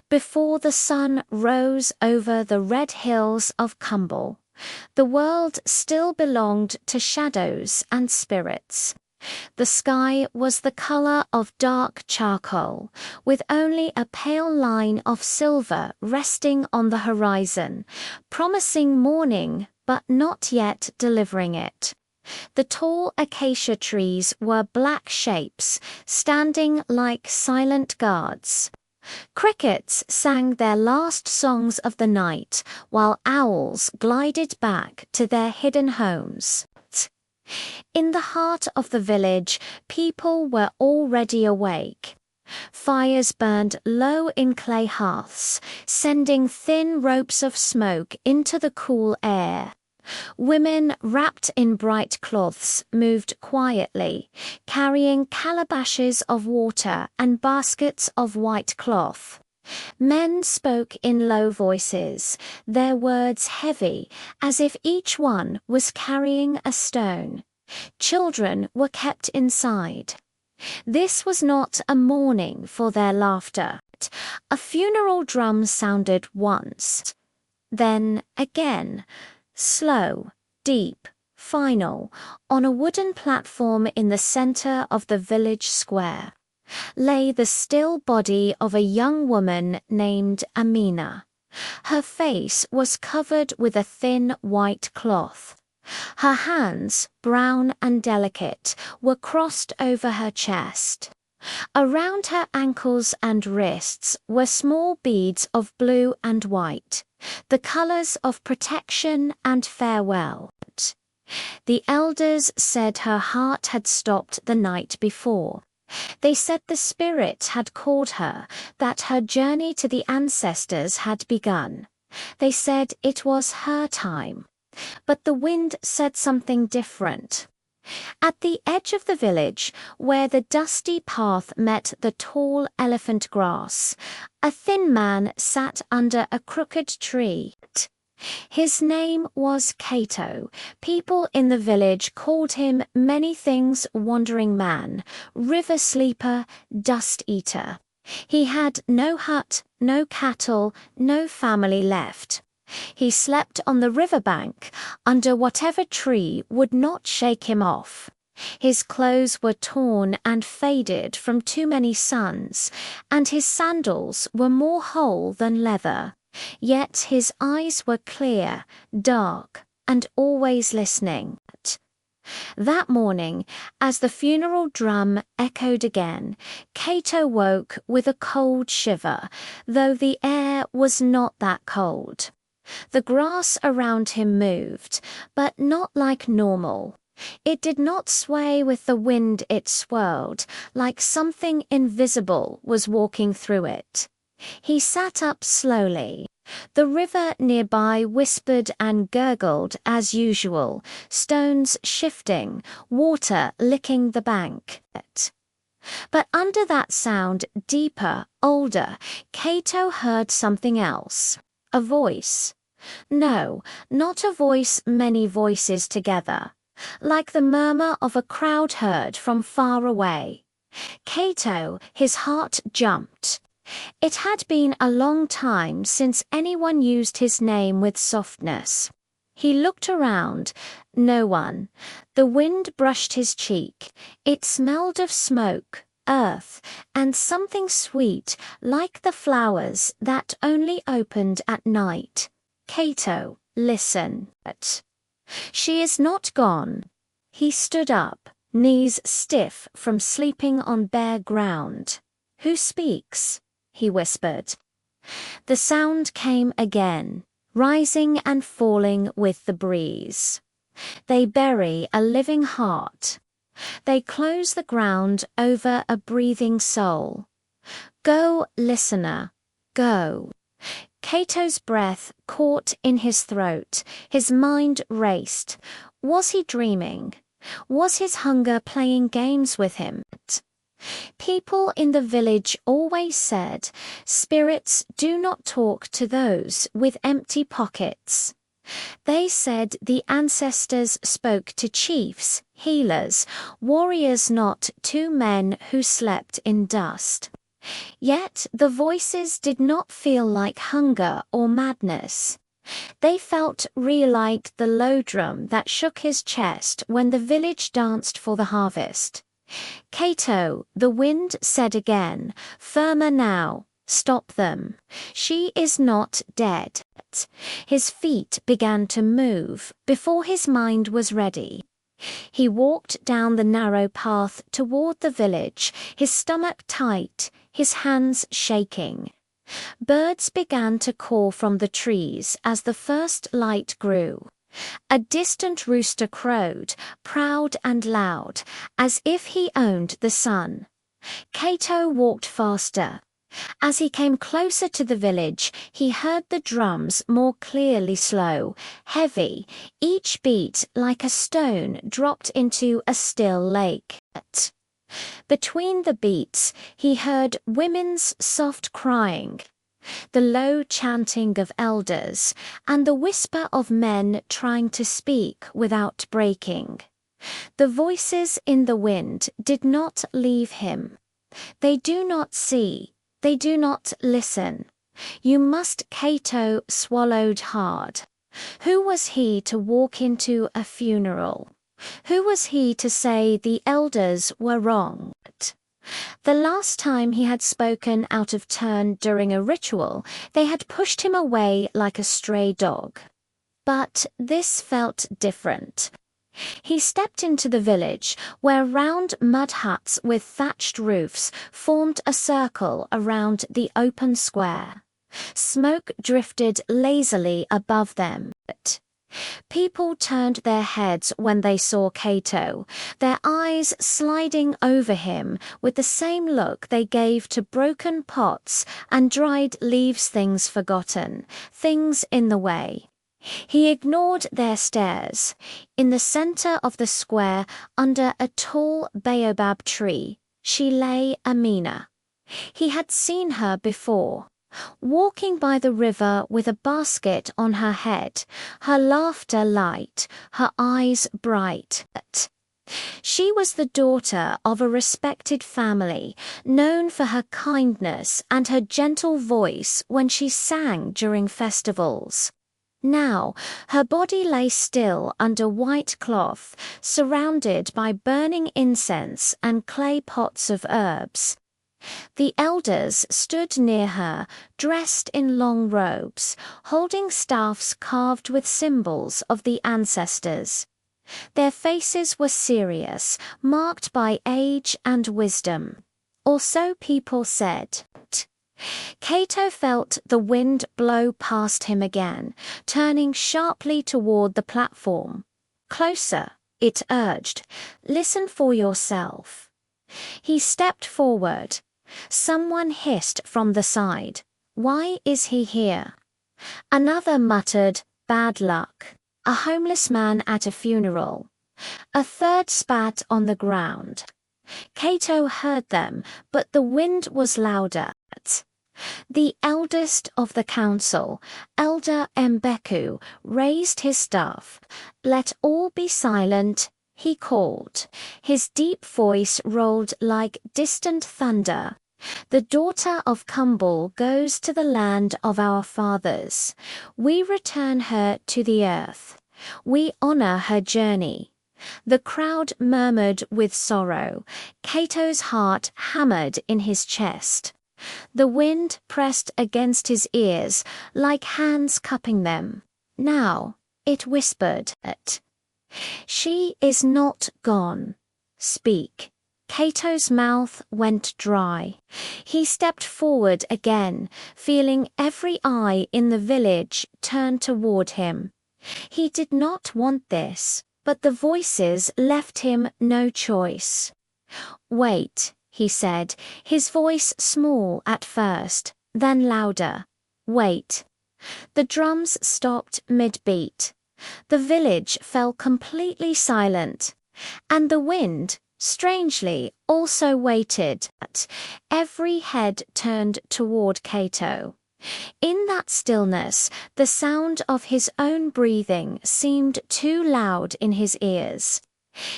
Before the sun rose over the red hills of Cumble, the world still belonged to shadows and spirits. The sky was the color of dark charcoal, with only a pale line of silver resting on the horizon, promising morning but not yet delivering it. The tall acacia trees were black shapes, standing like silent guards. Crickets sang their last songs of the night, while owls glided back to their hidden homes. In the heart of the village, people were already awake. Fires burned low in clay hearths, sending thin ropes of smoke into the cool air. Women wrapped in bright cloths moved quietly, carrying calabashes of water and baskets of white cloth. Men spoke in low voices, their words heavy, as if each one was carrying a stone. Children were kept inside. This was not a mourning for their laughter. A funeral drum sounded once, then again, slow, deep, final, on a wooden platform in the center of the village square lay the still body of a young woman named Amina. Her face was covered with a thin white cloth. Her hands, brown and delicate, were crossed over her chest. Around her ankles and wrists were small beads of blue and white, the colors of protection and farewell. The elders said her heart had stopped the night before. They said the spirit had called her, that her journey to the ancestors had begun. They said it was her time. But the wind said something different. At the edge of the village, where the dusty path met the tall elephant grass, a thin man sat under a crooked tree. His name was Cato. People in the village called him many things: wandering man, river sleeper, dust eater. He had no hut, no cattle, no family left. He slept on the riverbank, under whatever tree would not shake him off. His clothes were torn and faded from too many suns, and his sandals were more whole than leather. Yet his eyes were clear, dark, and always listening. That morning, as the funeral drum echoed again, Cato woke with a cold shiver, though the air was not that cold. The grass around him moved, but not like normal. It did not sway with the wind, it swirled, like something invisible was walking through it. He sat up slowly. The river nearby whispered and gurgled as usual, stones shifting, water licking the bank. But under that sound, deeper, older, Cato heard something else. A voice. No, not a voice, many voices together, like the murmur of a crowd heard from far away. Cato, his heart jumped. It had been a long time since anyone used his name with softness. He looked around. No one. The wind brushed his cheek. It smelled of smoke, earth, and something sweet, like the flowers that only opened at night. Cato, listen. She is not gone. He stood up, knees stiff from sleeping on bare ground. Who speaks? He whispered. The sound came again, rising and falling with the breeze. They bury a living heart. They close the ground over a breathing soul. Go, listener, go. Cato's breath caught in his throat. His mind raced. Was he dreaming? Was his hunger playing games with him? People in the village always said, spirits do not talk to those with empty pockets. They said the ancestors spoke to chiefs, healers, warriors, not to men who slept in dust. Yet the voices did not feel like hunger or madness. They felt real, like the low drum that shook his chest when the village danced for the harvest. "Cato," the wind said again, firmer now, "stop them. She is not dead." His feet began to move before his mind was ready. He walked down the narrow path toward the village, his stomach tight, his hands shaking. Birds began to call from the trees as the first light grew. A distant rooster crowed, proud and loud, as if he owned the sun. Cato walked faster. As he came closer to the village, he heard the drums more clearly, slow, heavy, each beat like a stone dropped into a still lake. Between the beats, he heard women's soft crying, the low chanting of elders, and the whisper of men trying to speak without breaking. The voices in the wind did not leave him. They do not see. They do not listen. You must. Cato swallowed hard. Who was he to walk into a funeral? Who was he to say the elders were wrong? The last time he had spoken out of turn during a ritual, they had pushed him away like a stray dog. But this felt different. He stepped into the village, where round mud huts with thatched roofs formed a circle around the open square. Smoke drifted lazily above them. People turned their heads when they saw Cato, their eyes sliding over him with the same look they gave to broken pots and dried leaves, things forgotten, things in the way. He ignored their stares. In the center of the square, under a tall baobab tree, she lay, Amina. He had seen her before, walking by the river with a basket on her head, her laughter light, her eyes bright. She was the daughter of a respected family, known for her kindness and her gentle voice when she sang during festivals. Now, her body lay still under white cloth, surrounded by burning incense and clay pots of herbs. The elders stood near her, dressed in long robes, holding staffs carved with symbols of the ancestors. Their faces were serious, marked by age and wisdom. Or so people said. Cato felt the wind blow past him again, turning sharply toward the platform. "Closer," it urged. "Listen for yourself." He stepped forward. Someone hissed from the side, "Why is he here?" Another muttered, "Bad luck. A homeless man at a funeral." A third spat on the ground. Cato heard them, but the wind was louder. The eldest of the council, Elder Mbeku, raised his staff. "Let all be silent," he called. His deep voice rolled like distant thunder. "The daughter of Kumbal goes to the land of our fathers. We return her to the earth. We honor her journey." The crowd murmured with sorrow. Cato's heart hammered in his chest. The wind pressed against his ears like hands cupping them. Now, it whispered, "She is not gone. Speak." Cato's mouth went dry. He stepped forward again, feeling every eye in the village turn toward him. He did not want this, but the voices left him no choice. "Wait," he said, his voice small at first, then louder. "Wait." The drums stopped mid-beat. The village fell completely silent. And the wind, strangely, also waited. Every head turned toward Cato. In that stillness, the sound of his own breathing seemed too loud in his ears.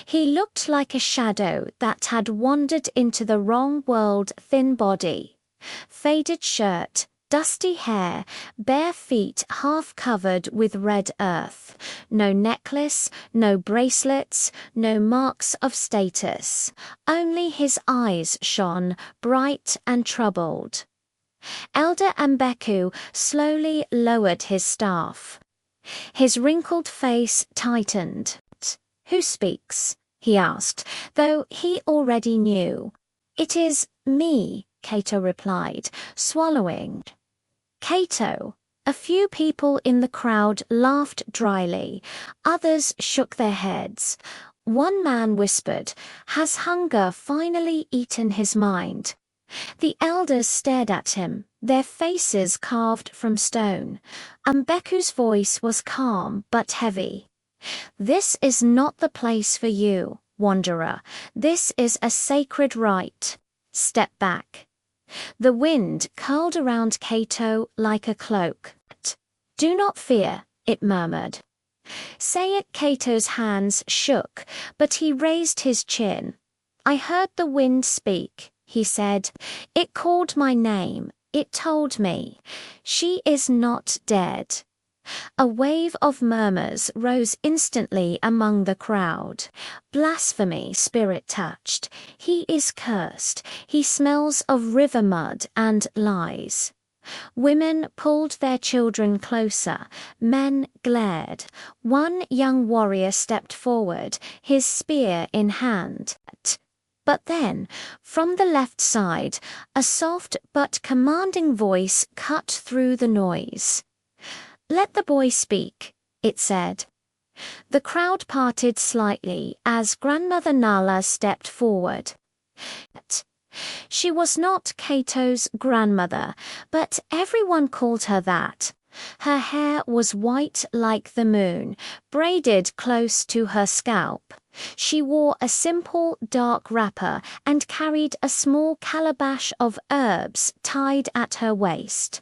He looked like a shadow that had wandered into the wrong world, thin body, Faded shirt, dusty hair, bare feet half covered with red earth. No necklace, no bracelets, no marks of status. Only his eyes shone, bright and troubled. Elder Mbeku slowly lowered his staff. His wrinkled face tightened. "Who speaks?" he asked, though he already knew. "It is me," Cato replied, swallowing. Cato. A few people in the crowd laughed dryly. Others shook their heads. One man whispered, "Has hunger finally eaten his mind?" The elders stared at him, their faces carved from stone. Mbeku's voice was calm but heavy. "This is not the place for you, wanderer. This is a sacred rite. Step back." The wind curled around Cato like a cloak. "Do not fear," it murmured. Say it, Cato's hands shook, but he raised his chin. "I heard the wind speak," he said. "It called my name. It told me, 'She is not dead.'" A wave of murmurs rose instantly among the crowd. "Blasphemy," Spirit touched. "He is cursed. He smells of river mud and lies." Women pulled their children closer. Men glared. One young warrior stepped forward, his spear in hand. But then, from the left side, a soft but commanding voice cut through the noise. "Let the boy speak," it said. The crowd parted slightly as Grandmother Nala stepped forward. She was not Cato's grandmother, but everyone called her that. Her hair was white like the moon, braided close to her scalp. She wore a simple dark wrapper and carried a small calabash of herbs tied at her waist.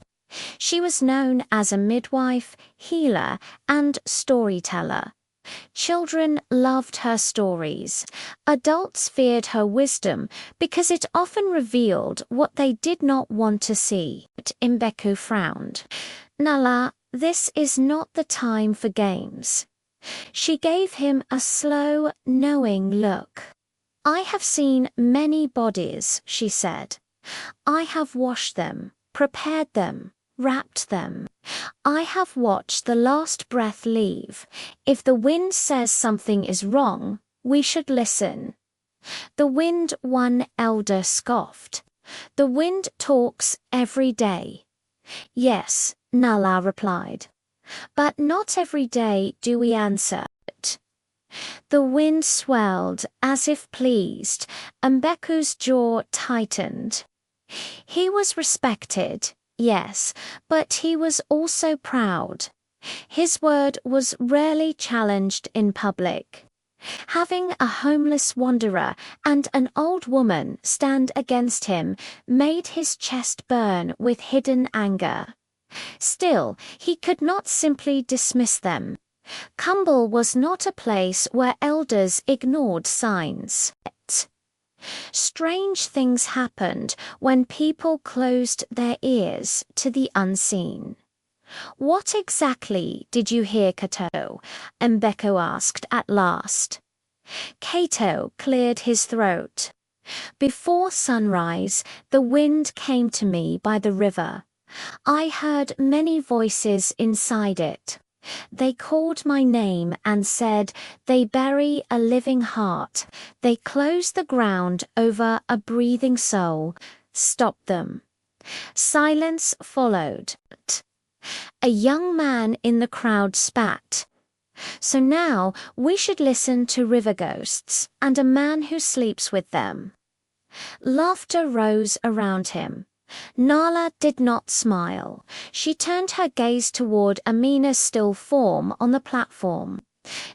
She was known as a midwife, healer, and storyteller. Children loved her stories. Adults feared her wisdom because it often revealed what they did not want to see. Mbeku frowned. "Nala, this is not the time for games." She gave him a slow, knowing look. "I have seen many bodies," she said. "I have washed them, prepared them, wrapped them. I have watched the last breath leave. If the wind says something is wrong, we should listen." The wind, one elder scoffed. "The wind talks every day." "Yes," Nala replied. "But not every day do we answer." The wind swelled as if pleased. Mbeku's jaw tightened. He was respected. Yes, but he was also proud. His word was rarely challenged in public. Having a homeless wanderer and an old woman stand against him made his chest burn with hidden anger. Still, he could not simply dismiss them. Kumble was not a place where elders ignored signs. Strange things happened when people closed their ears to the unseen. "What exactly did you hear, Cato?" Mbeku asked at last. Cato cleared his throat. "Before sunrise, the wind came to me by the river. I heard many voices inside it. They called my name and said, 'They bury a living heart. They close the ground over a breathing soul. Stop them.'" Silence followed. A young man in the crowd spat. "So now we should listen to river ghosts and a man who sleeps with them." Laughter rose around him. Nala did not smile. She turned her gaze toward Amina's still form on the platform.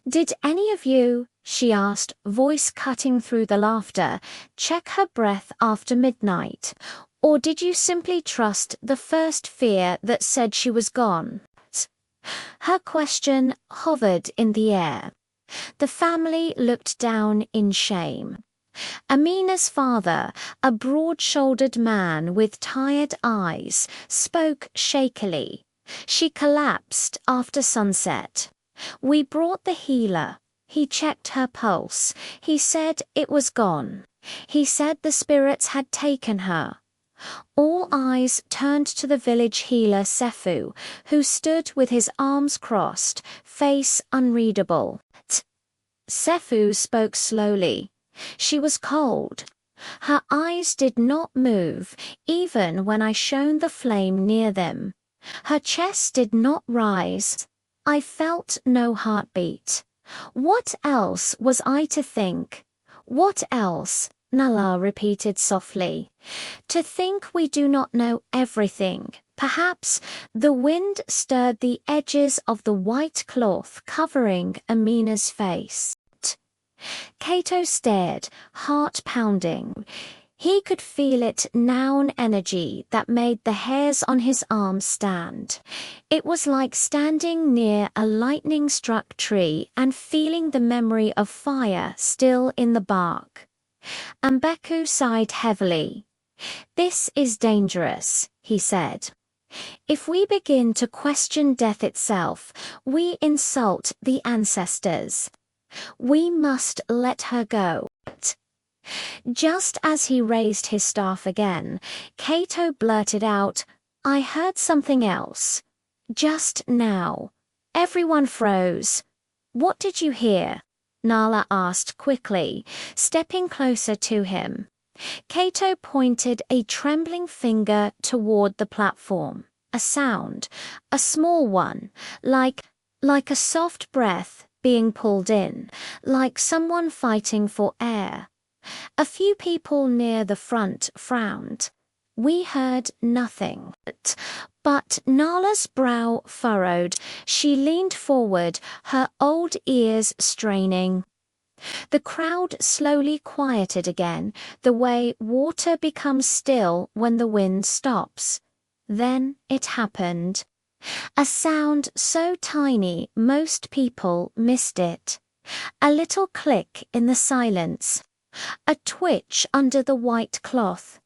"Did any of you," she asked, voice cutting through the laughter, "check her breath after midnight? Or did you simply trust the first fear that said she was gone?" Her question hovered in the air. The family looked down in shame. Amina's father, a broad-shouldered man with tired eyes, spoke shakily. She collapsed after sunset. We brought the healer. He checked her pulse. He said it was gone. He said the spirits had taken her. All eyes turned to the village healer Sefu, who stood with his arms crossed, face unreadable. Sefu spoke slowly. She was cold. Her eyes did not move, even when I shone the flame near them. Her chest did not rise. I felt no heartbeat. What else was I to think? What else? Nala repeated softly. To think we do not know everything. Perhaps the wind stirred the edges of the white cloth covering Amina's face. Cato stared, heart pounding. He could feel it now, an energy that made the hairs on his arms stand. It was like standing near a lightning-struck tree and feeling the memory of fire still in the bark. Mbeku sighed heavily. This is dangerous, he said. If we begin to question death itself, we insult the ancestors. We must let her go. Just as he raised his staff again, Cato blurted out, I heard something else. Just now. Everyone froze. What did you hear? Nala asked quickly, stepping closer to him. Cato pointed a trembling finger toward the platform. A sound, a small one, like a soft breath being pulled in, like someone fighting for air. A few people near the front frowned. We heard nothing. But Nala's brow furrowed. She leaned forward, her old ears straining. The crowd slowly quieted again, the way water becomes still when the wind stops. Then it happened. A sound so tiny most people missed it. A little click in the silence. A twitch under the white cloth.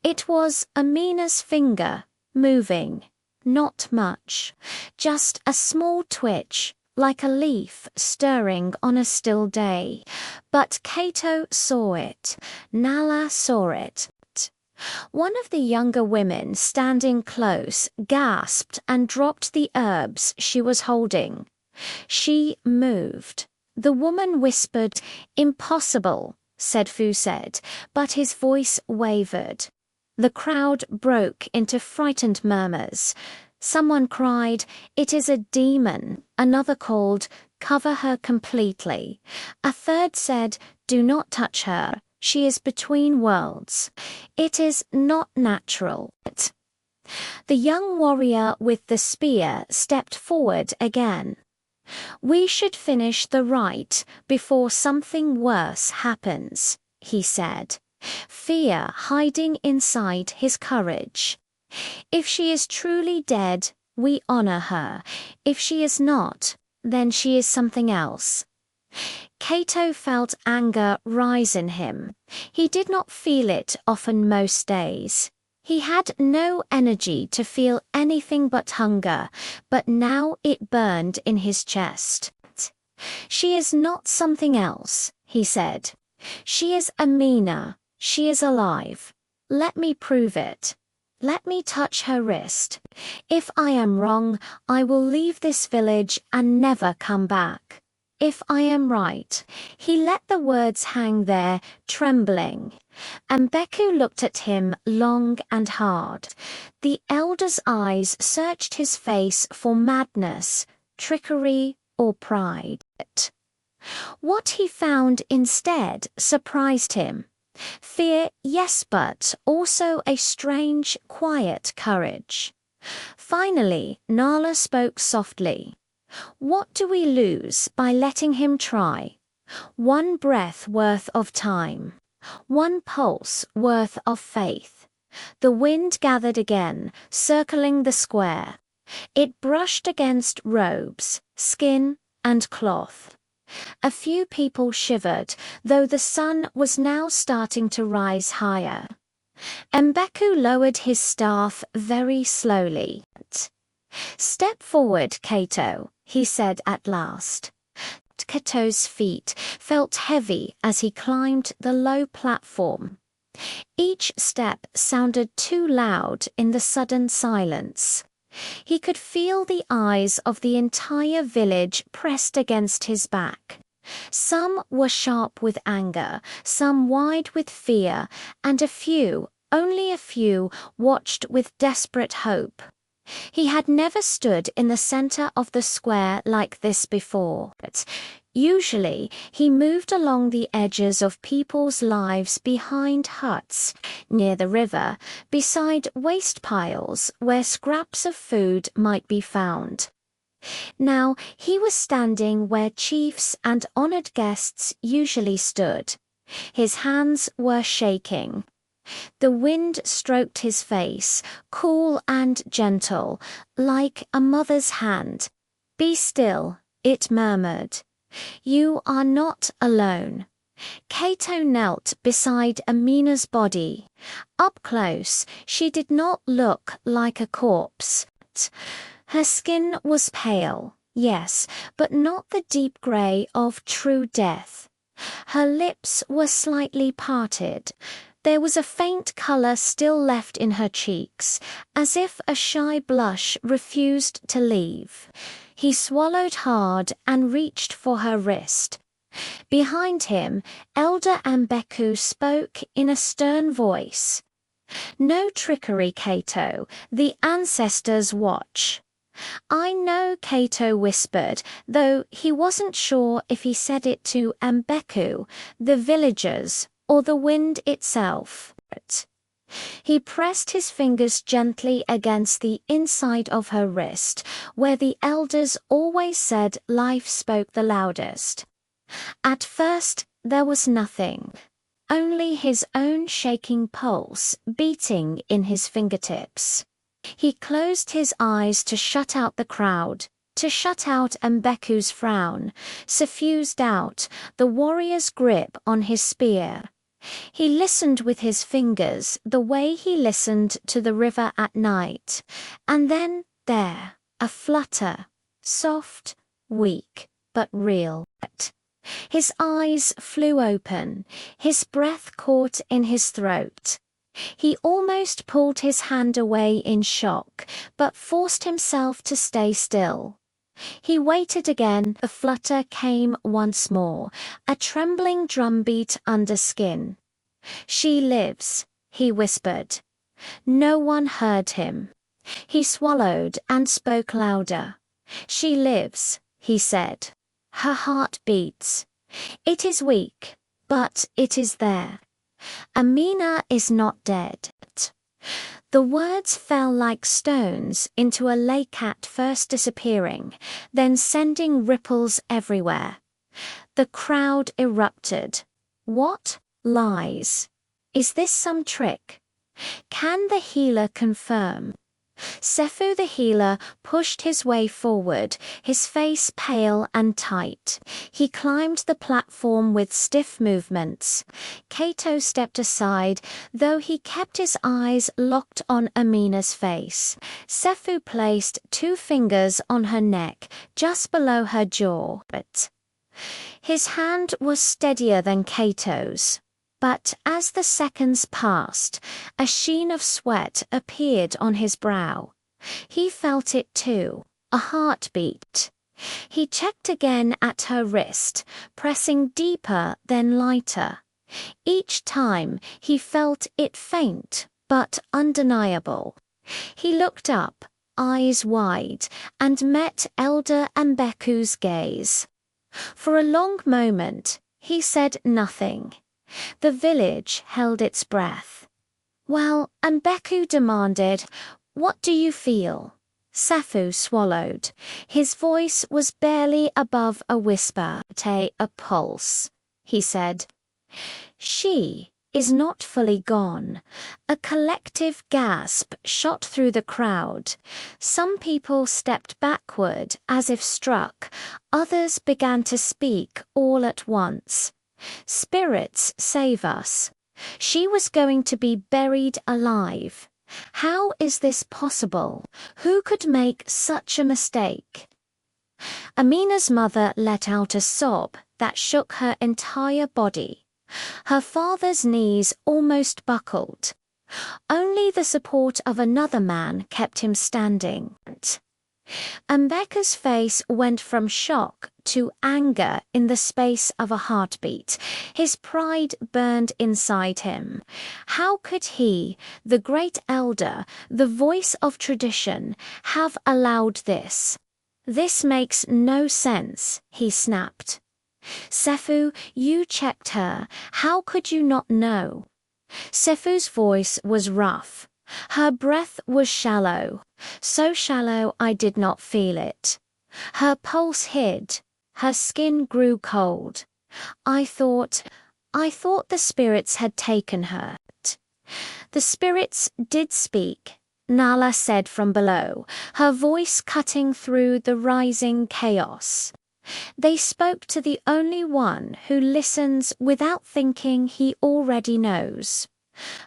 It was Amina's finger, moving. Not much. Just a small twitch, like a leaf stirring on a still day. But Cato saw it. Nala saw it. One of the younger women standing close gasped and dropped the herbs she was holding. She moved. The woman whispered, Impossible, Sefu said, but his voice wavered. The crowd broke into frightened murmurs. Someone cried, It is a demon. Another called, Cover her completely. A third said, Do not touch her. She is between worlds. It is not natural. The young warrior with the spear stepped forward again. We should finish the rite before something worse happens, he said, fear hiding inside his courage. If she is truly dead, we honor her. If she is not, then she is something else. Cato felt anger rise in him. He did not feel it often most days. He had no energy to feel anything but hunger, but now it burned in his chest. She is not something else, he said. She is Amina. She is alive. Let me prove it. Let me touch her wrist. If I am wrong, I will leave this village and never come back. If I am right. He let the words hang there, trembling. Mbeku looked at him long and hard. The elder's eyes searched his face for madness, trickery, or pride. What he found instead surprised him. Fear, yes, but also a strange, quiet courage. Finally, Nala spoke softly. What do we lose by letting him try? One breath worth of time. One pulse worth of faith. The wind gathered again, circling the square. It brushed against robes, skin, and cloth. A few people shivered, though the sun was now starting to rise higher. Mbeku lowered his staff very slowly. "Step forward, Cato," he said at last. Cato's feet felt heavy as he climbed the low platform. Each step sounded too loud in the sudden silence. He could feel the eyes of the entire village pressed against his back. Some were sharp with anger, some wide with fear, and a few, only a few, watched with desperate hope. He had never stood in the center of the square like this before. Usually, he moved along the edges of people's lives behind huts, near the river, beside waste piles where scraps of food might be found. Now he was standing where chiefs and honored guests usually stood. His hands were shaking. The wind stroked his face, cool and gentle, like a mother's hand. "Be still," it murmured. "You are not alone." Cato knelt beside Amina's body. Up close, she did not look like a corpse. Her skin was pale, yes, but not the deep gray of true death. Her lips were slightly parted. There was a faint color still left in her cheeks, as if a shy blush refused to leave. He swallowed hard and reached for her wrist. Behind him, Elder Mbeku spoke in a stern voice. "No trickery, Cato. The ancestors watch." "I know," Cato whispered, though he wasn't sure if he said it to Mbeku, the villagers, or the wind itself. He pressed his fingers gently against the inside of her wrist, where the elders always said life spoke the loudest. At first, there was nothing, only his own shaking pulse beating in his fingertips. He closed his eyes to shut out the crowd, to shut out Mbeku's frown, suffused out the warrior's grip on his spear. He listened with his fingers the way he listened to the river at night, and then there, a flutter, soft, weak, but real. His eyes flew open, his breath caught in his throat. He almost pulled his hand away in shock, but forced himself to stay still. He waited again. The flutter came once more, a trembling drumbeat under skin. "She lives," he whispered. No one heard him. He swallowed and spoke louder. "She lives," he said. "Her heart beats. It is weak, but it is there. Amina is not dead." The words fell like stones into a lake, at first disappearing, then sending ripples everywhere. The crowd erupted. What? Lies? Is this some trick? Can the healer confirm? Sefu the healer pushed his way forward, his face pale and tight. He climbed the platform with stiff movements. Cato stepped aside, though he kept his eyes locked on Amina's face. Sefu placed 2 fingers on her neck, just below her jaw. His hand was steadier than Cato's. But as the seconds passed, a sheen of sweat appeared on his brow. He felt it too, a heartbeat. He checked again at her wrist, pressing deeper then lighter. Each time he felt it faint, but undeniable. He looked up, eyes wide, and met Elder Mbeku's gaze. For a long moment, he said nothing. The village held its breath. "Well," Mbeku demanded, "what do you feel?" Sefu swallowed. His voice was barely above a whisper. "A pulse," he said. "She," is not fully gone. A collective gasp shot through the crowd. Some people stepped backward as if struck. Others began to speak all at once. Spirits, save us. She was going to be buried alive. How is this possible? Who could make such a mistake? Amina's mother let out a sob that shook her entire body. Her father's knees almost buckled. Only the support of another man kept him standing. Mbeka's face went from shock to anger in the space of a heartbeat. His pride burned inside him. How could he, the great elder, the voice of tradition, have allowed this? This makes no sense, he snapped. Sefu, you checked her. How could you not know? Sefu's voice was rough. Her breath was shallow, so shallow I did not feel it. Her pulse hid. Her skin grew cold. I thought the spirits had taken her. The spirits did speak, Nala said from below, her voice cutting through the rising chaos. They spoke to the only one who listens without thinking he already knows.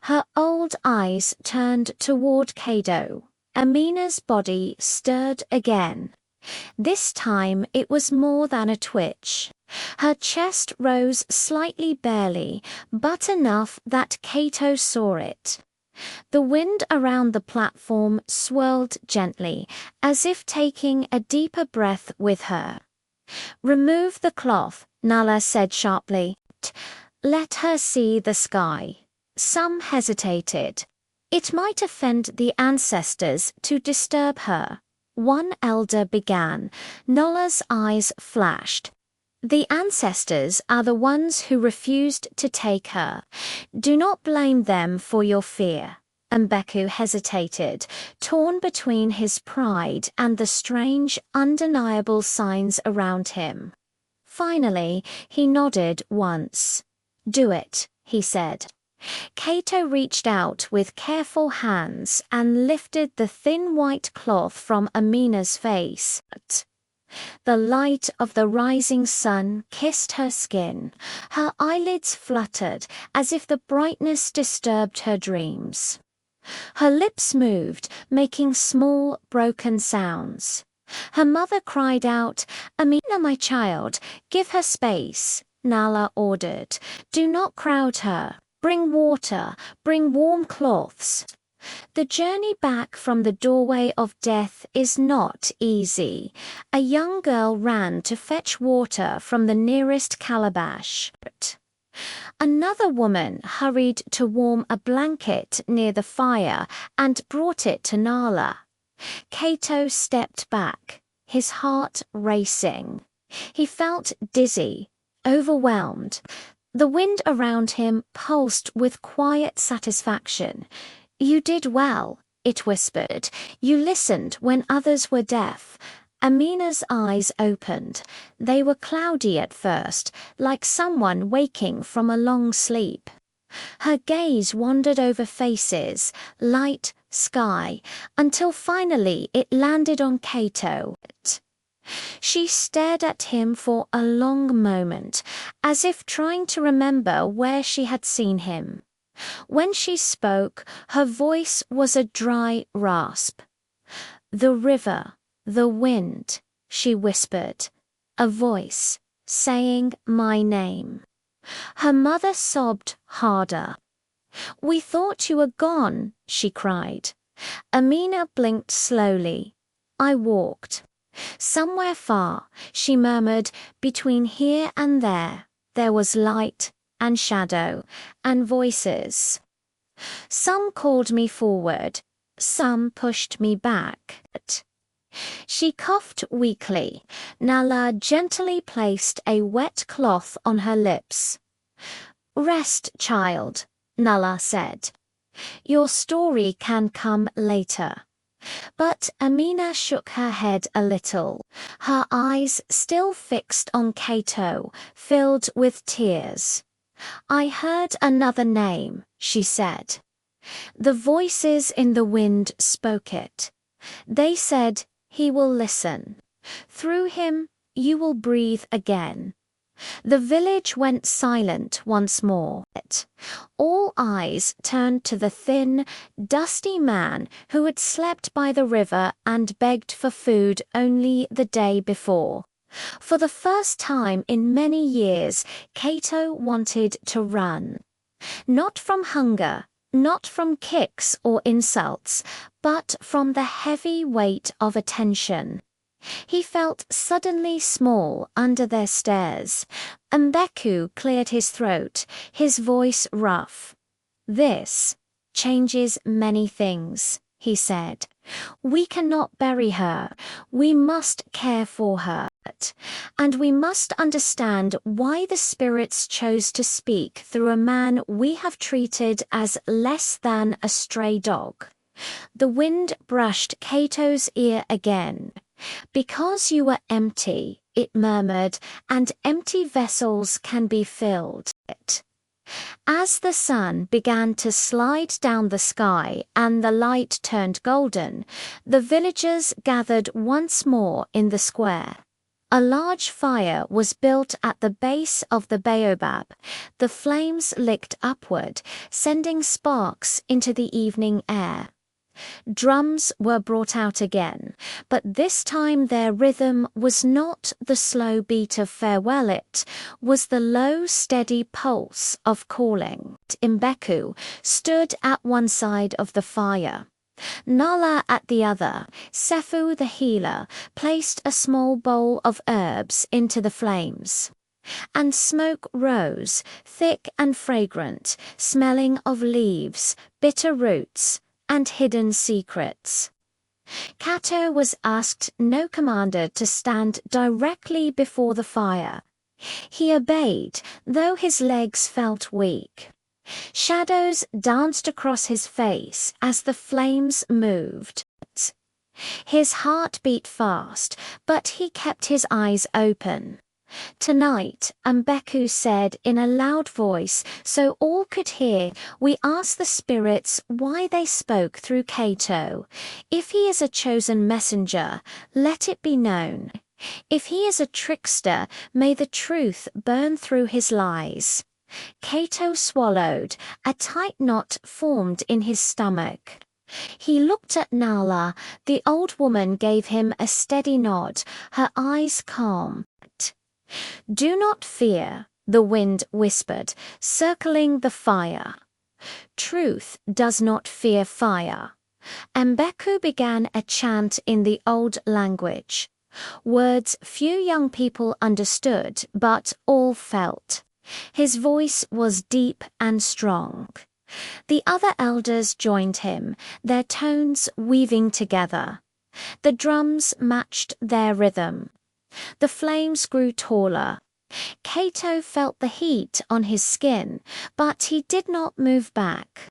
Her old eyes turned toward Kado. Amina's body stirred again. This time it was more than a twitch. Her chest rose slightly barely, but enough that Kato saw it. The wind around the platform swirled gently, as if taking a deeper breath with her. Remove the cloth, Nala said sharply. Let her see the sky. Some hesitated. It might offend the ancestors to disturb her. One elder began. Nala's eyes flashed. The ancestors are the ones who refused to take her. Do not blame them for your fear. Mbeku hesitated, torn between his pride and the strange, undeniable signs around him. Finally, he nodded once. Do it, he said. Kato reached out with careful hands and lifted the thin white cloth from Amina's face. The light of the rising sun kissed her skin. Her eyelids fluttered as if the brightness disturbed her dreams. Her lips moved, making small, broken sounds. Her mother cried out, Amina, my child, give her space, Nala ordered. Do not crowd her. Bring water, bring warm cloths. The journey back from the doorway of death is not easy. A young girl ran to fetch water from the nearest calabash. Another woman hurried to warm a blanket near the fire and brought it to Nala. Kato stepped back, his heart racing. He felt dizzy, overwhelmed. The wind around him pulsed with quiet satisfaction. You did well, it whispered. You listened when others were deaf. Amina's eyes opened. They were cloudy at first, like someone waking from a long sleep. Her gaze wandered over faces, light, sky, until finally it landed on Kato. She stared at him for a long moment, as if trying to remember where she had seen him. When she spoke, her voice was a dry rasp. The river, the wind, she whispered, a voice saying my name. Her mother sobbed harder. We thought you were gone, she cried. Amina blinked slowly. I walked. Somewhere far, she murmured, between here and there was light and shadow and voices. Some called me forward, some pushed me back. She coughed weakly. Nala gently placed a wet cloth on her lips. Rest, child, Nala said. Your story can come later. But Amina shook her head a little, her eyes still fixed on Kato, filled with tears. I heard another name, she said. The voices in the wind spoke it. They said, he will listen. Through him, you will breathe again. The village went silent once more. All eyes turned to the thin, dusty man who had slept by the river and begged for food only the day before. For the first time in many years, Cato wanted to run. Not from hunger, not from kicks or insults, but from the heavy weight of attention. He felt suddenly small under their stares. Mbeku cleared his throat, his voice rough. This changes many things, he said. We cannot bury her. We must care for her. And we must understand why the spirits chose to speak through a man we have treated as less than a stray dog. The wind brushed Cato's ear again. Because you were empty, it murmured, and empty vessels can be filled. As the sun began to slide down the sky and the light turned golden, the villagers gathered once more in the square. A large fire was built at the base of the baobab. The flames licked upward, sending sparks into the evening air. Drums were brought out again, but this time their rhythm was not the slow beat of farewell, it was the low, steady pulse of calling. Mbeku stood at one side of the fire. Nala at the other. Sefu the healer placed a small bowl of herbs into the flames. And smoke rose, thick and fragrant, smelling of leaves, bitter roots, and hidden secrets. Cato was asked no commander to stand directly before the fire. He obeyed, though his legs felt weak. Shadows danced across his face as the flames moved. His heart beat fast, but he kept his eyes open. Tonight, Mbeku said in a loud voice so all could hear, we ask the spirits why they spoke through Cato. If he is a chosen messenger, let it be known. If he is a trickster, may the truth burn through his lies. Cato swallowed, a tight knot formed in his stomach. He looked at Nala. The old woman gave him a steady nod, her eyes calm. Do not fear, the wind whispered, circling the fire. Truth does not fear fire. Mbeku began a chant in the old language. Words few young people understood, but all felt. His voice was deep and strong. The other elders joined him, their tones weaving together. The drums matched their rhythm. The flames grew taller. Cato felt the heat on his skin, but he did not move back.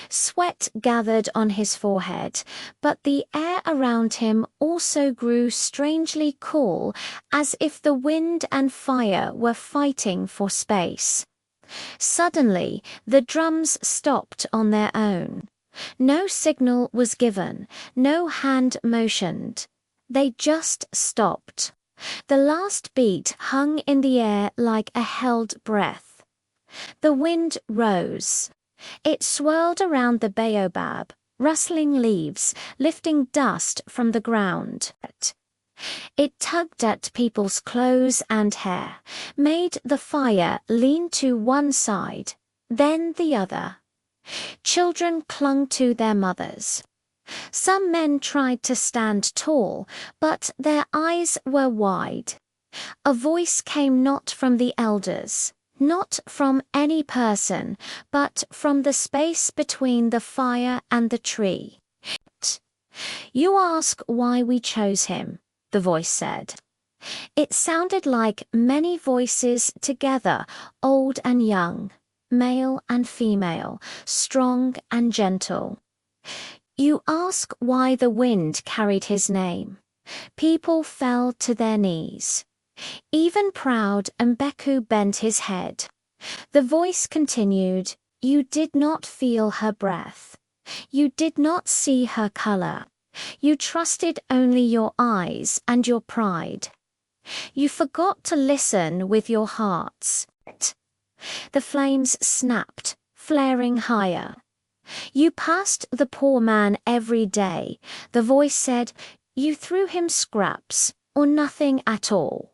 Sweat gathered on his forehead, but the air around him also grew strangely cool, as if the wind and fire were fighting for space. Suddenly, the drums stopped on their own. No signal was given, no hand motioned. They just stopped. The last beat hung in the air like a held breath. The wind rose. It swirled around the baobab, rustling leaves, lifting dust from the ground. It tugged at people's clothes and hair, made the fire lean to one side, then the other. Children clung to their mothers. Some men tried to stand tall, but their eyes were wide. A voice came not from the elders, not from any person, but from the space between the fire and the tree. You ask why we chose him, the voice said. It sounded like many voices together, old and young, male and female, strong and gentle. You ask why the wind carried his name. People fell to their knees. Even proud Mbeku bent his head. The voice continued, "You did not feel her breath. You did not see her color. You trusted only your eyes and your pride. You forgot to listen with your hearts." The flames snapped, flaring higher. "You passed the poor man every day," the voice said. "You threw him scraps, or nothing at all.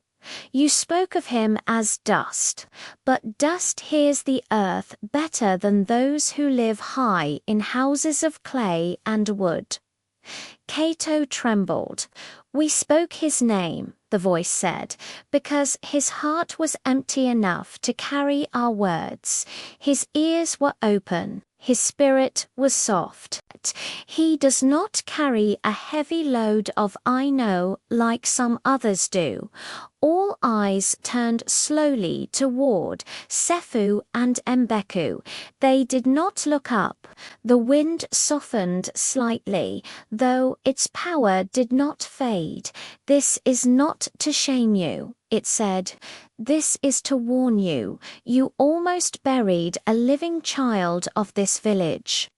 You spoke of him as dust, but dust hears the earth better than those who live high in houses of clay and wood." Cato trembled. "We spoke his name," the voice said, "because his heart was empty enough to carry our words. His ears were open. His spirit was soft. He does not carry a heavy load of 'I know' like some others do." All eyes turned slowly toward Sephu and Mbeku. They did not look up. The wind softened slightly, though its power did not fade. "This is not to shame you," it said. "This is to warn you. You almost buried a living child of this village.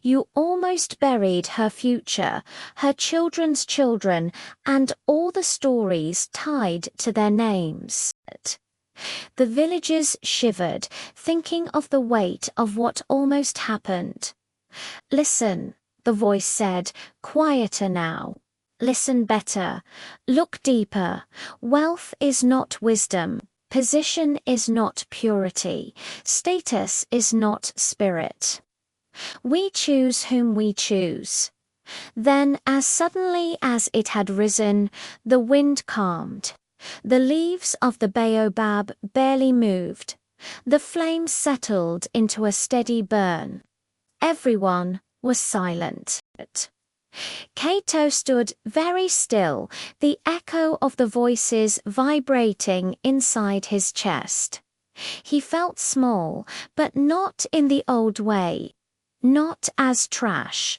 You almost buried her future, her children's children, and all the stories tied to their names." The villagers shivered, thinking of the weight of what almost happened. "Listen," the voice said, quieter now. "Listen better. Look deeper. Wealth is not wisdom. Position is not purity. Status is not spirit. We choose whom we choose." Then, as suddenly as it had risen, the wind calmed. The leaves of the baobab barely moved. The flames settled into a steady burn. Everyone was silent. Cato stood very still, the echo of the voices vibrating inside his chest. He felt small, but not in the old way. Not as trash,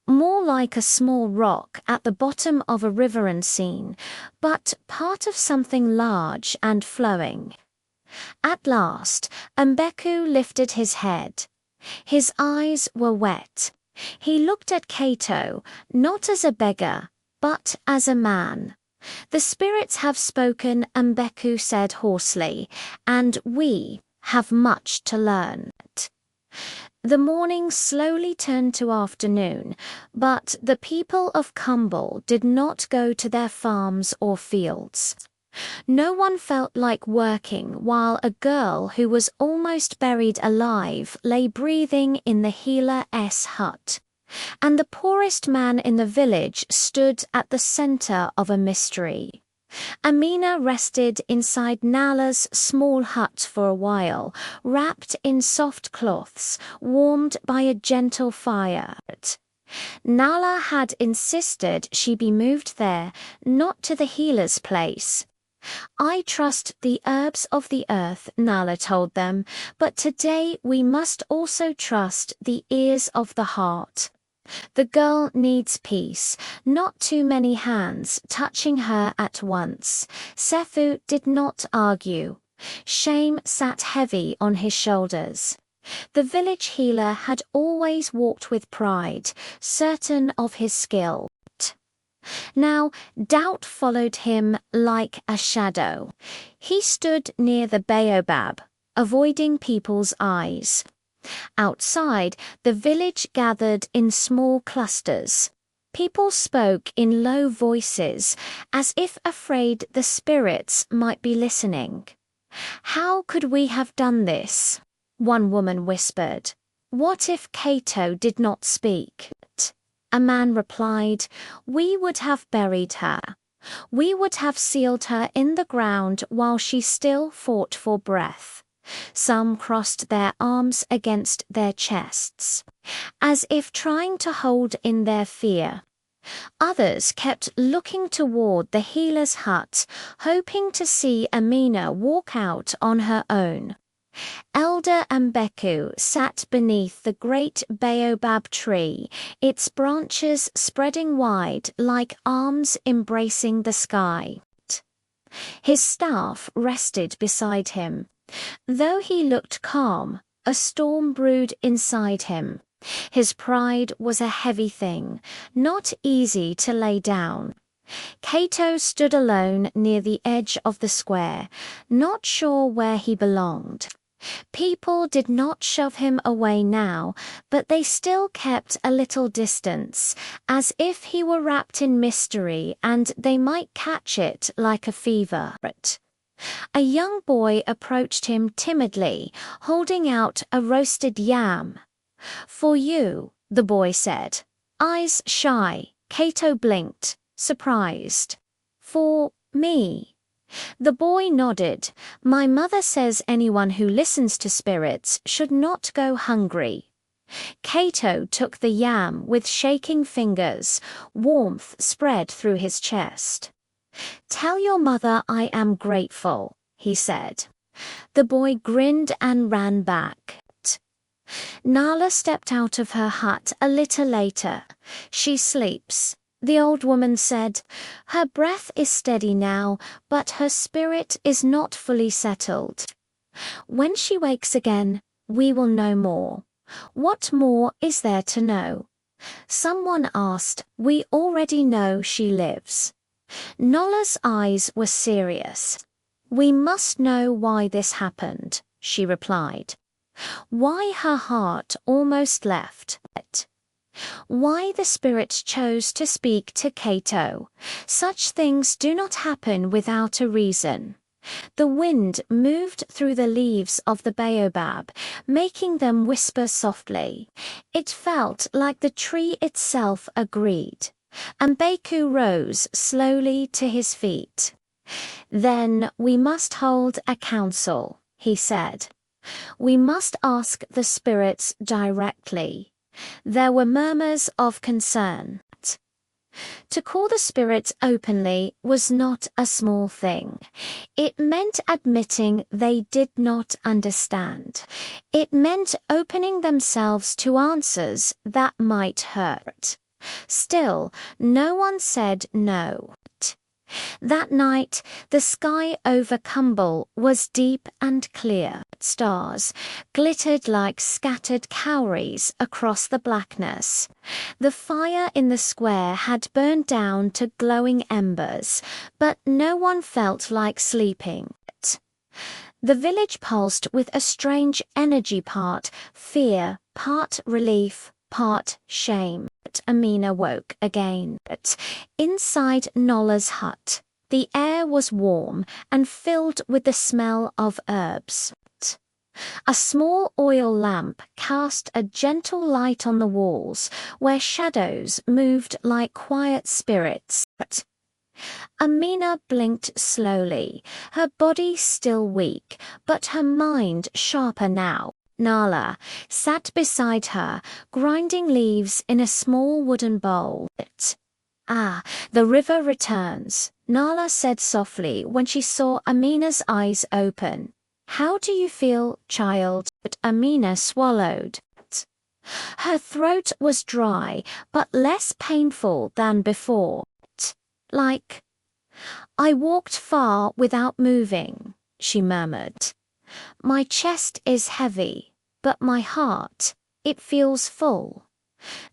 more like a small rock at the bottom of a riverine scene, but part of something large and flowing. At last, Mbeku lifted his head. His eyes were wet. He looked at Cato, not as a beggar, but as a man. "The spirits have spoken," Mbeku said hoarsely, "and we have much to learn." The morning slowly turned to afternoon, but the people of Kumble did not go to their farms or fields. No one felt like working while a girl who was almost buried alive lay breathing in the healer's hut. And the poorest man in the village stood at the center of a mystery. Amina rested inside Nala's small hut for a while, wrapped in soft cloths, warmed by a gentle fire. Nala had insisted she be moved there, not to the healer's place. "I trust the herbs of the earth," Nala told them, "but today we must also trust the ears of the heart. The girl needs peace, not too many hands touching her at once." Sephu did not argue. Shame sat heavy on his shoulders. The village healer had always walked with pride, certain of his skill. Now doubt followed him like a shadow. He stood near the baobab, avoiding people's eyes. Outside, the village gathered in small clusters. People spoke in low voices, as if afraid the spirits might be listening. "How could we have done this?" one woman whispered. "What if Cato did not speak?" A man replied, "We would have buried her. We would have sealed her in the ground while she still fought for breath." Some crossed their arms against their chests, as if trying to hold in their fear. Others kept looking toward the healer's hut, hoping to see Amina walk out on her own. Elder Mbeku sat beneath the great baobab tree, its branches spreading wide like arms embracing the sky. His staff rested beside him. Though he looked calm, a storm brewed inside him. His pride was a heavy thing, not easy to lay down. Cato stood alone near the edge of the square, not sure where he belonged. People did not shove him away now, but they still kept a little distance, as if he were wrapped in mystery and they might catch it like a fever. A young boy approached him timidly, holding out a roasted yam. "For you," the boy said. Eyes shy, Cato blinked, surprised. "For me?" The boy nodded. "My mother says anyone who listens to spirits should not go hungry." Cato took the yam with shaking fingers. Warmth spread through his chest. "Tell your mother I am grateful," he said. The boy grinned and ran back. Nala stepped out of her hut a little later. "She sleeps," the old woman said. "Her breath is steady now, but her spirit is not fully settled. When she wakes again, we will know more." "What more is there to know?" someone asked. "We already know she lives." Nala's eyes were serious. "We must know why this happened," she replied. Why her heart almost left it. Why the spirit chose to speak to Cato. Such things do not happen without a reason. The wind moved through the leaves of the baobab, making them whisper softly. It felt like the tree itself agreed. Mbeku rose slowly to his feet. "Then we must hold a council," he said. "We must ask the spirits directly." There were murmurs of concern. To call the spirits openly was not a small thing. It meant admitting they did not understand. It meant opening themselves to answers that might hurt. Still, no one said no. That night, the sky over Kumble was deep and clear. Stars glittered like scattered cowries across the blackness. The fire in the square had burned down to glowing embers, but no one felt like sleeping. The village pulsed with a strange energy, part fear, part relief, part shame. Amina woke again. Inside Nola's hut, the air was warm and filled with the smell of herbs. A small oil lamp cast a gentle light on the walls, where shadows moved like quiet spirits. Amina blinked slowly, her body still weak, but her mind sharper now. Nala sat beside her, grinding leaves in a small wooden bowl. "Ah, the river returns," Nala said softly when she saw Amina's eyes open. "How do you feel, child?" But Amina swallowed. Her throat was dry, but less painful than before. "Like I walked far without moving," she murmured. "My chest is heavy, but my heart, it feels full."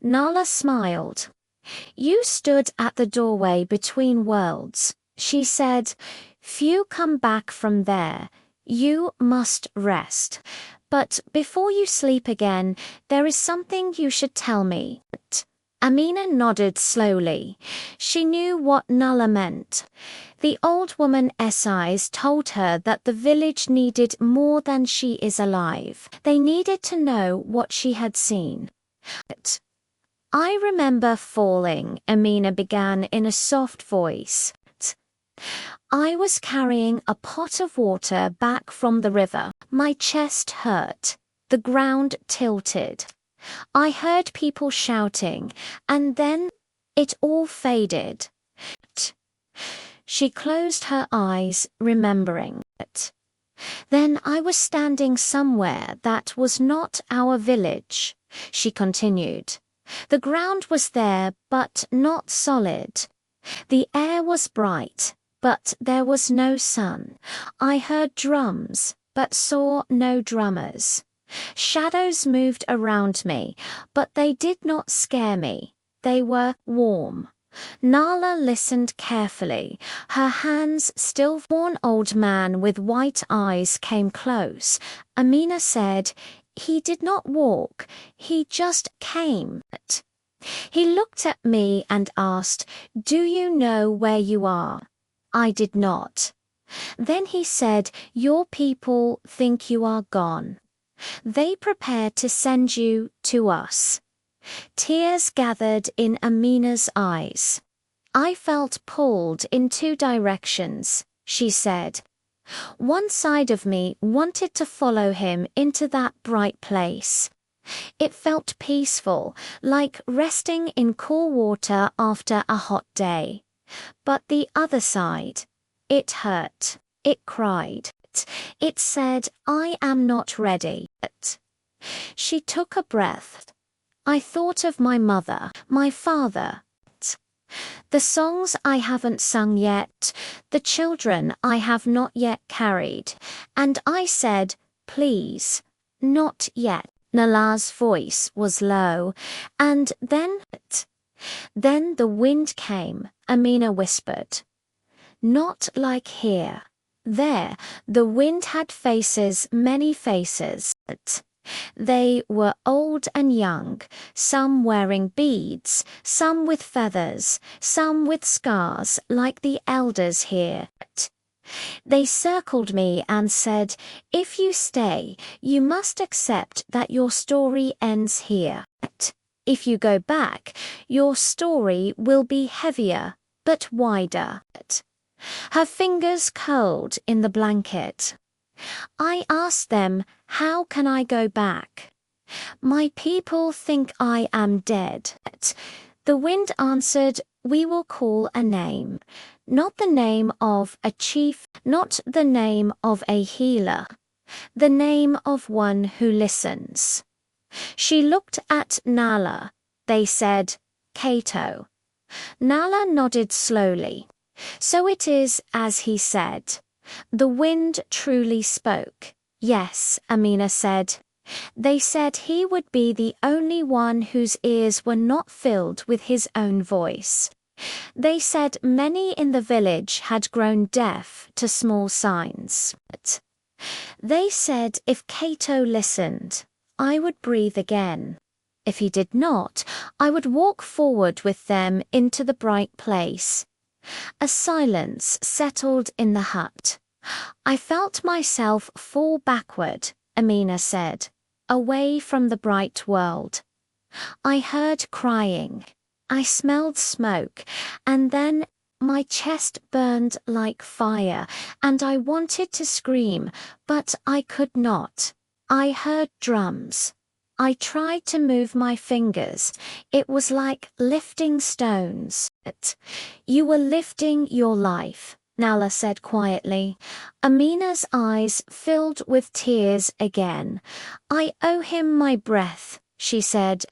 Nala smiled. "You stood at the doorway between worlds," she said. "Few come back from there. You must rest. But before you sleep again, there is something you should tell me." Amina nodded slowly. She knew what Nala meant. The old woman's eyes told her that the village needed more than she is alive. They needed to know what she had seen. "I remember falling," Amina began in a soft voice. "I was carrying a pot of water back from the river. My chest hurt. The ground tilted. I heard people shouting, and then it all faded." She closed her eyes, remembering it. "Then I was standing somewhere that was not our village," she continued. "The ground was there, but not solid. The air was bright, but there was no sun. I heard drums, but saw no drummers. Shadows moved around me, but they did not scare me. They were warm. Nala listened carefully. Her hands still. One old man with white eyes came close. Amina said, "He did not walk, he just came." He looked at me and asked, "Do you know where you are?" I did not. Then he said, "Your people think you are gone. They prepare to send you to us." Tears gathered in Amina's eyes. "I felt pulled in two directions," she said. One side of me wanted to follow him into that bright place. It felt peaceful, like resting in cool water after a hot day. But the other side, it hurt. It cried. It said, "I am not ready." She took a breath. I thought of my mother, my father. The songs I haven't sung yet, the children I have not yet carried. And I said, "Please, not yet." Nala's voice was low. And then the wind came, Amina whispered. Not like here. There, the wind had faces, many faces. They were old and young, some wearing beads, some with feathers, some with scars like the elders here. They circled me and said, "If you stay, you must accept that your story ends here. If you go back, your story will be heavier, but wider." Her fingers curled in the blanket. I asked them, "How can I go back?" "My people think I am dead." The wind answered, "We will call a name. Not the name of a chief, not the name of a healer. The name of one who listens." She looked at Nala. They said, "Cato." Nala nodded slowly. "So it is as he said. The wind truly spoke." "Yes," Amina said. "They said he would be the only one whose ears were not filled with his own voice. They said many in the village had grown deaf to small signs. They said if Cato listened, I would breathe again. If he did not, I would walk forward with them into the bright place." A silence settled in the hut. "I felt myself fall backward," Amina said, "away from the bright world. I heard crying. I smelled smoke, and then my chest burned like fire, and I wanted to scream, but I could not. I heard drums. I tried to move my fingers. It was like lifting stones." "You were lifting your life," Nala said quietly. Amina's eyes filled with tears again. "I owe him my breath," she said.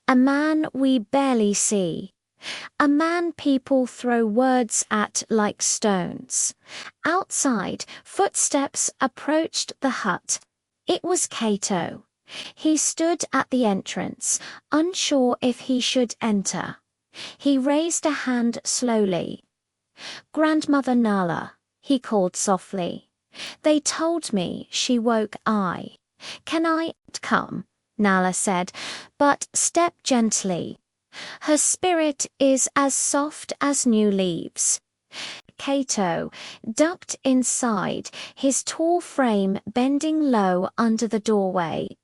"A man we barely see. A man people throw words at like stones." Outside, footsteps approached the hut. It was Cato. He stood at the entrance, unsure if he should enter. He raised a hand slowly. "Grandmother Nala," he called softly. "They told me she woke I. Can I come?" Nala said, "but step gently. Her spirit is as soft as new leaves." Cato ducked inside, his tall frame bending low under the doorway.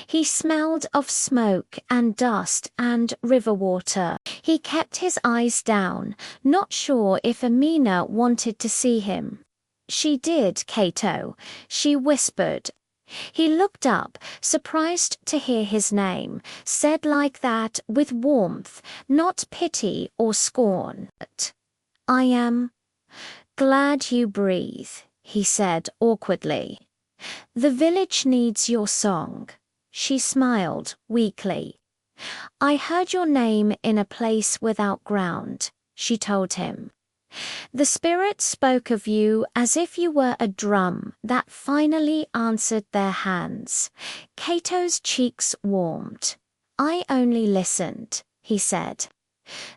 He smelled of smoke and dust and river water. He kept his eyes down, not sure if Amina wanted to see him. "She did, Cato," she whispered. He looked up, surprised to hear his name, said like that with warmth, not pity or scorn. "I am glad you breathe," he said awkwardly. "The village needs your song." She smiled weakly. "I heard your name in a place without ground," she told him. The spirit spoke of you as if you were a drum that finally answered their hands. Cato's cheeks warmed. I only listened, he said.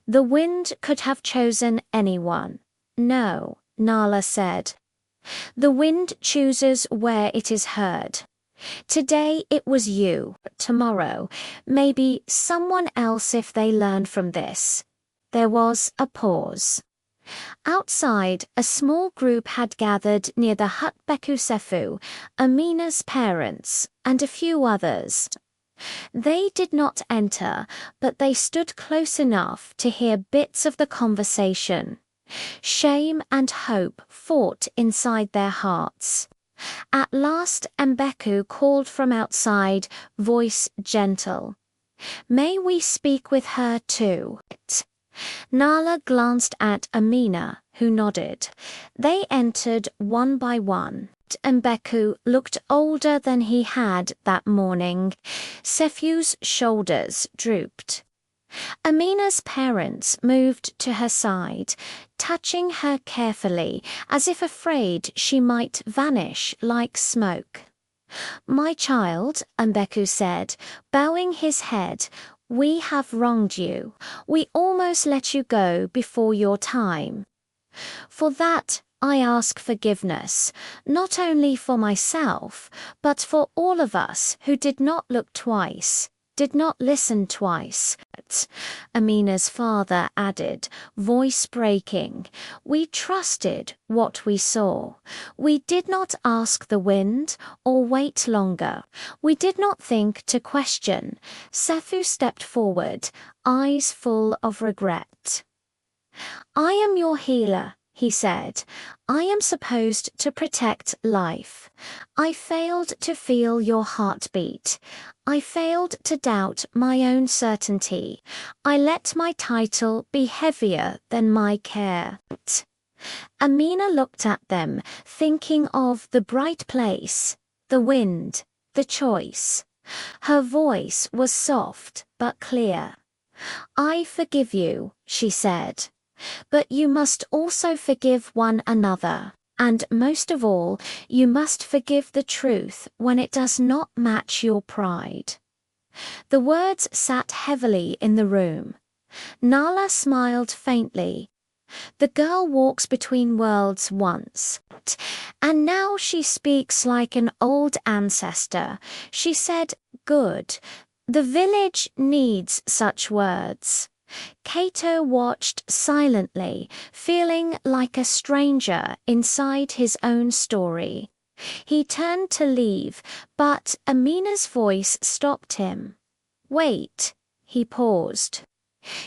The wind could have chosen anyone. No, Nala said. The wind chooses where it is heard. Today it was you, tomorrow, maybe someone else if they learn from this. There was a pause. Outside, a small group had gathered near the hut. Beku Sefu, Amina's parents, and a few others. They did not enter, but they stood close enough to hear bits of the conversation. Shame and hope fought inside their hearts. At last Mbeku called from outside, voice gentle. May we speak with her too? Nala glanced at Amina, who nodded. They entered one by one. Mbeku looked older than he had that morning. Sefu's shoulders drooped. Amina's parents moved to her side, touching her carefully, as if afraid she might vanish like smoke. My child, Mbeku said, bowing his head, we have wronged you. We almost let you go before your time. For that, I ask forgiveness, not only for myself, but for all of us who did not look twice, did not listen twice. Amina's father added, voice breaking. We trusted what we saw. We did not ask the wind or wait longer. We did not think to question. Sefu stepped forward, eyes full of regret. I am your healer, he said. I am supposed to protect life. I failed to feel your heartbeat. I failed to doubt my own certainty. I let my title be heavier than my care. Amina looked at them, thinking of the bright place, the wind, the choice. Her voice was soft but clear. I forgive you, she said. But you must also forgive one another, and most of all, you must forgive the truth when it does not match your pride. The words sat heavily in the room. Nala smiled faintly. The girl walks between worlds once, and now she speaks like an old ancestor. She said, good. The village needs such words. Cato watched silently, feeling like a stranger inside his own story. He turned to leave, but Amina's voice stopped him. Wait, he paused.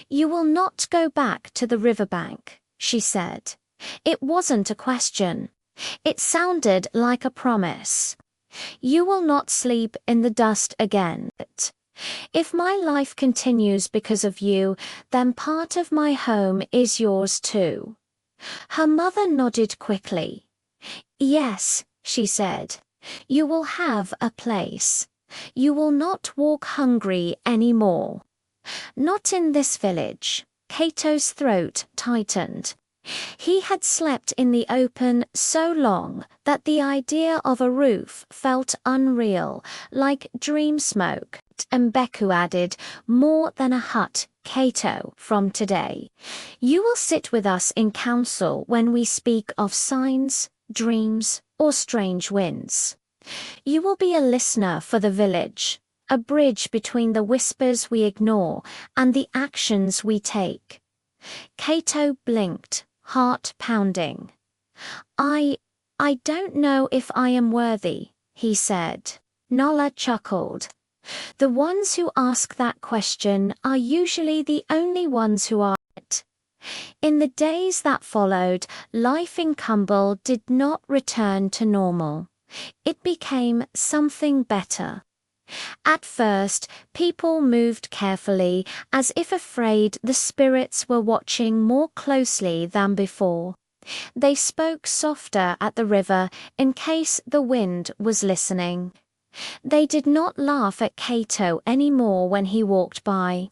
You will not go back to the riverbank, she said. It wasn't a question. It sounded like a promise. You will not sleep in the dust again. If my life continues because of you, then part of my home is yours too. Her mother nodded quickly. Yes, she said. You will have a place. You will not walk hungry anymore. Not in this village. Cato's throat tightened. He had slept in the open so long that the idea of a roof felt unreal, like dream smoke. Mbeku added, more than a hut, Cato, from today. You will sit with us in council when we speak of signs, dreams, or strange winds. You will be a listener for the village, a bridge between the whispers we ignore and the actions we take. Cato blinked, heart pounding. I don't know if I am worthy, he said. Nala chuckled. The ones who ask that question are usually the only ones who are it. In the days that followed, life in Kumble did not return to normal. It became something better. At first, people moved carefully, as if afraid the spirits were watching more closely than before. They spoke softer at the river in case the wind was listening. They did not laugh at Cato any more when he walked by.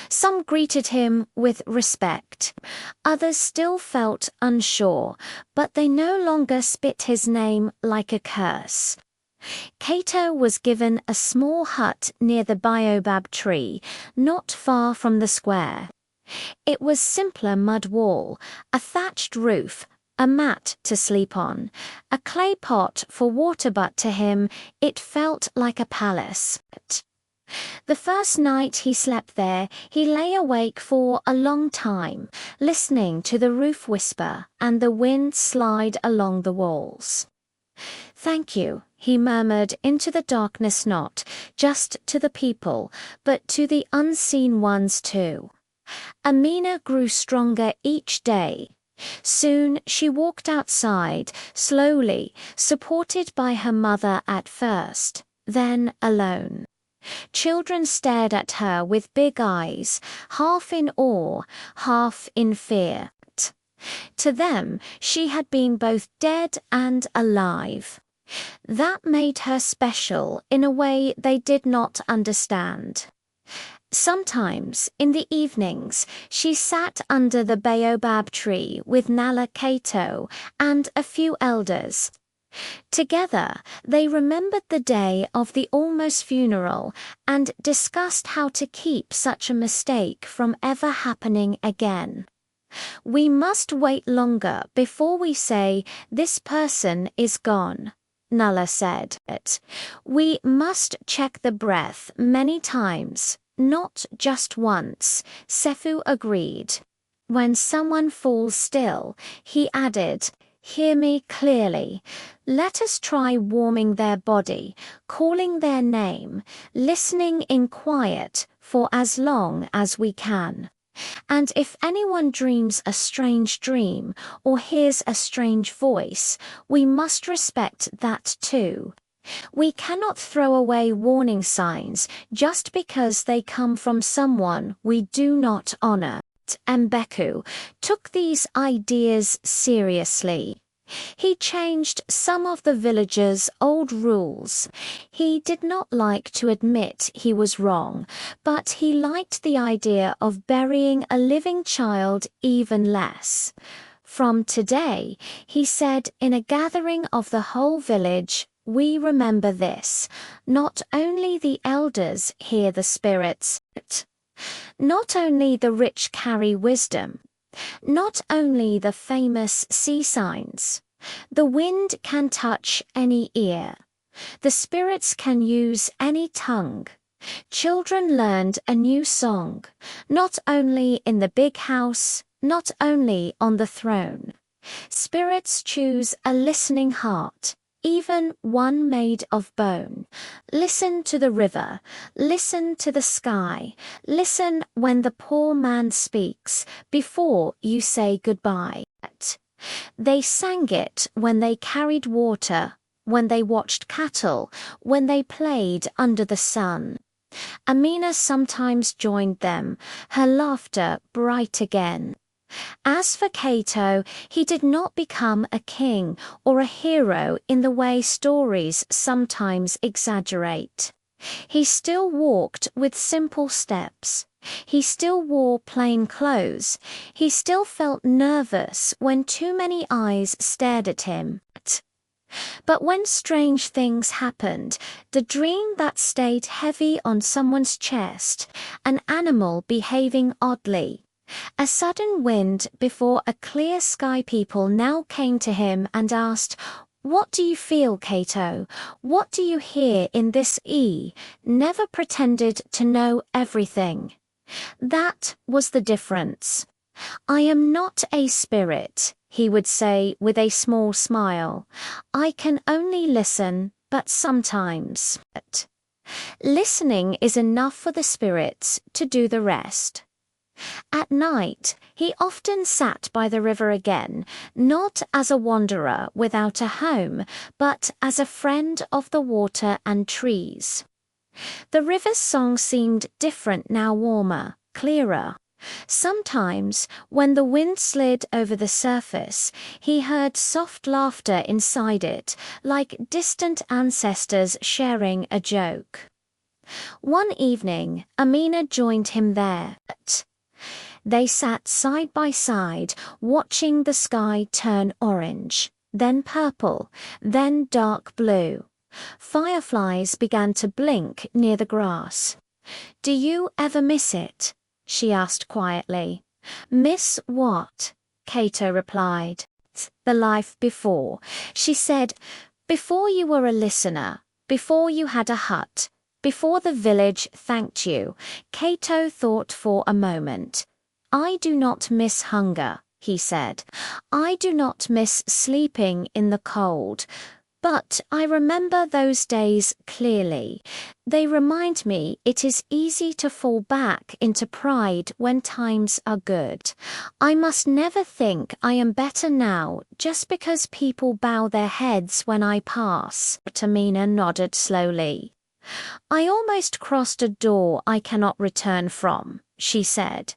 Some greeted him with respect. Others still felt unsure, but they no longer spit his name like a curse. Cato was given a small hut near the baobab tree, not far from the square. It was simpler mud wall, a thatched roof, a mat to sleep on, a clay pot for water, but to him it felt like a palace. The first night he slept there, he lay awake for a long time, listening to the roof whisper and the wind slide along the walls. "Thank you," he murmured into the darkness, not just to the people, but to the unseen ones too. Amina grew stronger each day. Soon she walked outside, slowly, supported by her mother at first, then alone. Children stared at her with big eyes, half in awe, half in fear. To them, she had been both dead and alive. That made her special in a way they did not understand. Sometimes, in the evenings, she sat under the baobab tree with Nala Cato and a few elders. Together, they remembered the day of the almost funeral and discussed how to keep such a mistake from ever happening again. "We must wait longer before we say, 'This person is gone,'" Nala said. "We must check the breath many times, not just once," Sefu agreed. When someone falls still, he added, "Hear me clearly. Let us try warming their body, calling their name, listening in quiet for as long as we can. And if anyone dreams a strange dream or hears a strange voice, we must respect that too. We cannot throw away warning signs just because they come from someone we do not honor." Mbeku took these ideas seriously. He changed some of the villagers' old rules. He did not like to admit he was wrong, but he liked the idea of burying a living child even less. "From today," he said in a gathering of the whole village, "we remember this. Not only the elders hear the spirits, not only the rich carry wisdom, not only the famous see signs. The wind can touch any ear. The spirits can use any tongue. Children learned a new song, not only in the big house, not only on the throne. Spirits choose a listening heart, even one made of bone. Listen to the river, listen to the sky, listen when the poor man speaks before you say goodbye." They sang it when they carried water, when they watched cattle, when they played under the sun. Amina sometimes joined them, her laughter bright again. As for Cato, he did not become a king or a hero in the way stories sometimes exaggerate. He still walked with simple steps. He still wore plain clothes. He still felt nervous when too many eyes stared at him. But when strange things happened, the dream that stayed heavy on someone's chest, an animal behaving oddly, a sudden wind before a clear sky, people now came to him and asked, "What do you feel, Cato? What do you hear in this never pretended to know everything. That was the difference. "I am not a spirit," he would say with a small smile. "I can only listen, but sometimes." Listening is enough for the spirits to do the rest. At night, he often sat by the river again, not as a wanderer without a home, but as a friend of the water and trees. The river's song seemed different now, warmer, clearer. Sometimes, when the wind slid over the surface, he heard soft laughter inside it, like distant ancestors sharing a joke. One evening, Amina joined him there. They sat side by side, watching the sky turn orange, then purple, then dark blue. Fireflies began to blink near the grass. "Do you ever miss it?" she asked quietly. "Miss what?" Cato replied. "The life before," she said. "Before you were a listener, before you had a hut, before the village thanked you." Cato thought for a moment. "I do not miss hunger," he said. "I do not miss sleeping in the cold. But I remember those days clearly. They remind me it is easy to fall back into pride when times are good. I must never think I am better now just because people bow their heads when I pass." Tamina nodded slowly. "I almost crossed a door I cannot return from," she said.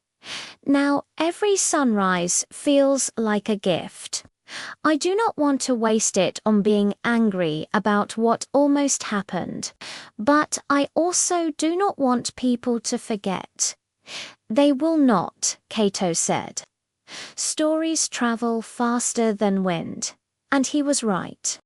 "Now every sunrise feels like a gift. I do not want to waste it on being angry about what almost happened, but I also do not want people to forget." "They will not," Cato said. "Stories travel faster than wind." And he was right.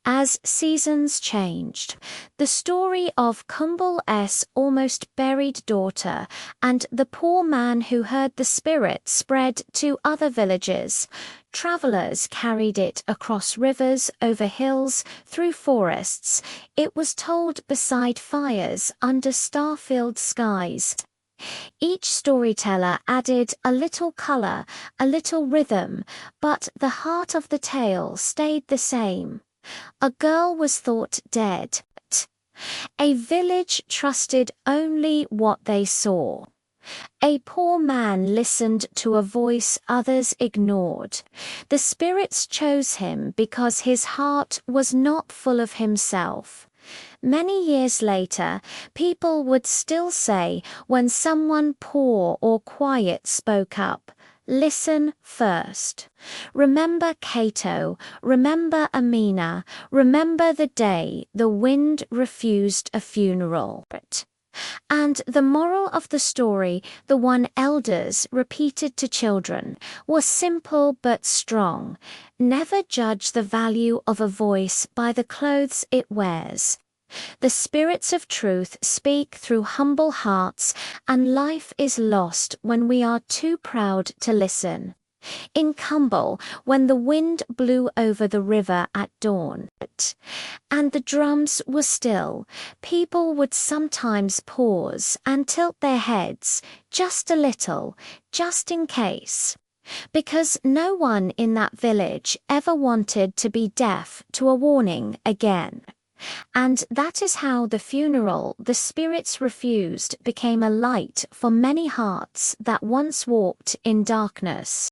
As seasons changed, the story of Kumbul's almost buried daughter and the poor man who heard the spirit spread to other villages. Travelers carried it across rivers, over hills, through forests. It was told beside fires under star-filled skies. Each storyteller added a little color, a little rhythm, but the heart of the tale stayed the same. A girl was thought dead. A village trusted only what they saw. A poor man listened to a voice others ignored. The spirits chose him because his heart was not full of himself. Many years later, people would still say when someone poor or quiet spoke up, "Listen first. Remember Cato, remember Amina, remember the day the wind refused a funeral." And the moral of the story, the one elders repeated to children, was simple but strong. Never judge the value of a voice by the clothes it wears. The spirits of truth speak through humble hearts, and life is lost when we are too proud to listen. In Kumbul, when the wind blew over the river at dawn, and the drums were still, people would sometimes pause and tilt their heads, just a little, just in case. Because no one in that village ever wanted to be deaf to a warning again. And that is how the funeral the spirits refused became a light for many hearts that once walked in darkness.